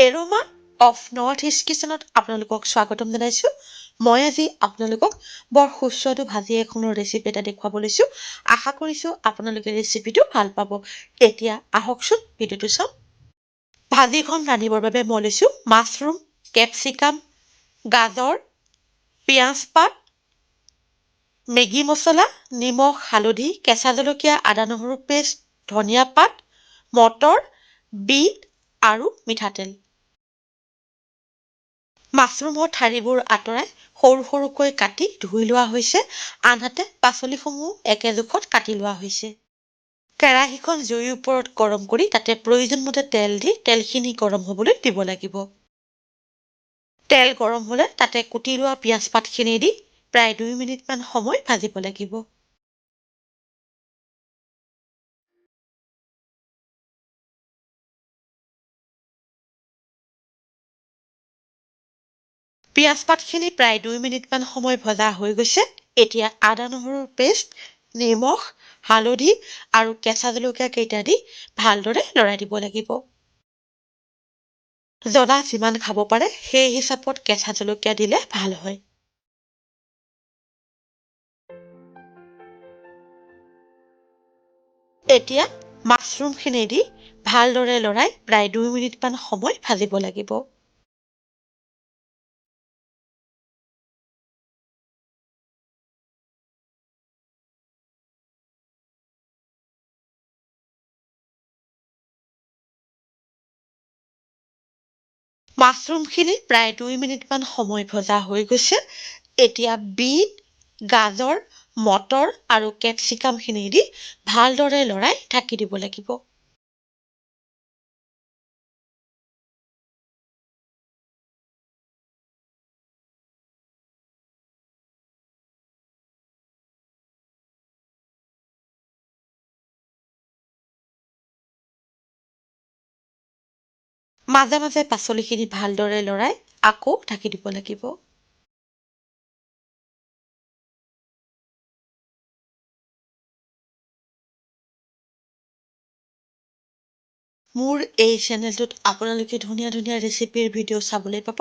Aroma of North east কিচেনত আপোনালোকক স্বাগতম জনাইছোঁ। মই আজি আপোনালোকক বৰ সুস্বাদু ভাজি এখনৰ ৰেচিপি এটা দেখুৱাব লৈছোঁ। আশা কৰিছোঁ আপোনালোকে ৰেচিপিটো ভাল পাব। এতিয়া আহকচোন ভিডিঅ'টো চাওঁ। ভাজিখন ৰান্ধিবৰ বাবে মই লৈছোঁ মাছৰুম, কেপচিকাম, গাজৰ, পিঁয়াজ পাত, মেগী মছলা, নিমখ, হালধি, কেঁচা জলকীয়া, আদা নহৰু পেষ্ট, ধনিয়া পাত, মটৰ, বিট আৰু মিঠাতেল। মাছৰুমৰ ঠাৰিবোৰ আঁতৰাই সৰু সৰুকৈ কাটি ধুই লোৱা হৈছে, আনহাতে পাচলিসমূহ একে জোখত কাটি লোৱা হৈছে। কেৰাহীখন জুইৰ ওপৰত গৰম কৰি তাতে প্ৰয়োজনমতে তেল দি তেলখিনি গৰম হ'বলৈ দিব লাগিব। তেল গৰম হ'লে তাতে কুটি লোৱা পিঁয়াজ পাতখিনি দি প্ৰায় 2 মিনিটমান সময় ভাজিব লাগিব। পিঁয়াজ পাতখিনি প্ৰায় 2 মিনিটমান সময় ভজা হৈ গৈছে। এতিয়া আদা নহৰুৰ পেষ্ট, নিমখ, হালধি আৰু কেঁচা জলকীয়া কেইটা দি ভালদৰে লৰাই দিব লাগিব। জ্বলা যিমান খাব পাৰে সেই হিচাপত কেঁচা জলকীয়া দিলে ভাল হয়। এতিয়া মাছৰুমখিনি দি ভালদৰে লৰাই প্ৰায় 2 মিনিটমান সময় ভাজিব লাগিব। মাছৰুমখিনি প্ৰায় 2 মিনিটমান সময় ভজা হৈ গৈছে। এতিয়া বিট, গাজৰ, মটৰ আৰু কেপচিকামখিনি দি ভালদৰে লৰাই ঢাকি দিব লাগিব। মাজে মাজে পাচলিখিনি ভালদৰে লৰাই আকৌ ঢাকি দিব লাগিব। মোৰ এই চেনেলটোত আপোনালোকে ধুনীয়া ধুনীয়া ৰেচিপিৰ ভিডিঅ' চাবলৈ পাব।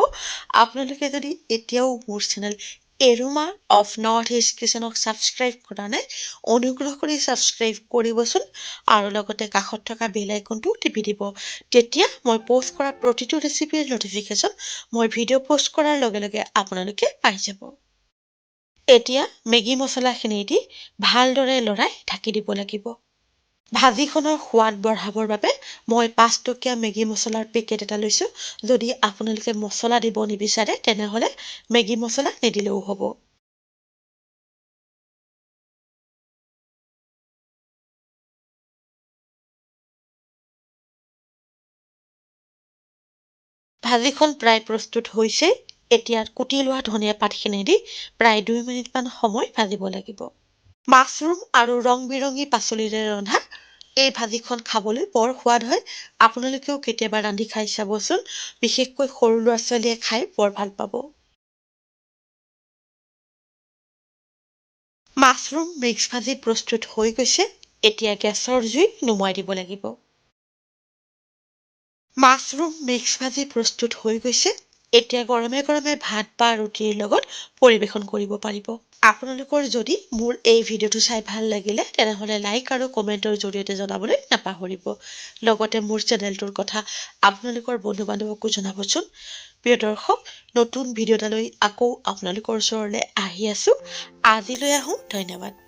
আপোনালোকে যদি এতিয়াও মোৰ channel Aroma of North East কিচেনক ছাবস্ক্ৰাইব কৰা নাই, অনুগ্ৰহ কৰি ছাবস্ক্ৰাইব কৰিবচোন আৰু লগতে কাষত থকা বেল আইকনটো টিপি দিব। তেতিয়া মই প'ষ্ট কৰা প্ৰতিটো ৰেচিপিৰ ন'টিফিকেশ্যন মই ভিডিঅ' প'ষ্ট কৰাৰ লগে লগে আপোনালোকে পাই যাব। এতিয়া মেগী মছলাখিনি দি ভালদৰে লৰাই ঢাকি দিব লাগিব। ভাজিখনৰ সোৱাদ বঢ়াবৰ বাবে মই 5 টকীয়া মেগী মছলাৰ পেকেট এটা লৈছোঁ। যদি আপোনালোকে মছলা দিব নিবিচাৰে তেনেহ'লে মেগী মছলা নিদিলেও হ'ব। ভাজিখন প্ৰায় প্ৰস্তুত হৈছে। এতিয়া কুটি লোৱা ধনিয়া পাতখিনি দি প্ৰায় 2 মিনিটমান সময় ভাজিব লাগিব। মাছৰুম আৰু ৰং বিৰঙী পাচলিৰে ৰন্ধা এই ভাজিখন খাবলৈ বৰ সোৱাদ হয়। আপোনালোকেও কেতিয়াবা ৰান্ধি খাই চাবচোন। বিশেষকৈ সৰু ল'ৰা ছোৱালীয়ে খাই বৰ ভাল পাব। মাছৰুম মিক্স ভাজি প্ৰস্তুত হৈ গৈছে। এতিয়া গেছৰ জুই নুমুৱাই দিব লাগিব। মাছৰুম মিক্স ভাজি প্ৰস্তুত হৈ গৈছে। এতিয়া গৰমে গৰমে ভাত বা ৰুটিৰ লগত পৰিৱেশন কৰিব পাৰিব। আপোনালোকৰ যদি মোৰ এই ভিডিঅ'টো চাই ভাল লাগিলে তেনেহ'লে লাইক আৰু কমেণ্টৰ জৰিয়তে জনাবলৈ নাপাহৰিব। লগতে মোৰ চেনেলটোৰ কথা আপোনালোকৰ বন্ধু বান্ধৱকো জনাবচোন। প্ৰিয় দৰ্শক, নতুন ভিডিঅ' এটালৈ আকৌ আপোনালোকৰ ওচৰলৈ আহি আছোঁ। আজিলৈ আহোঁ, ধন্যবাদ।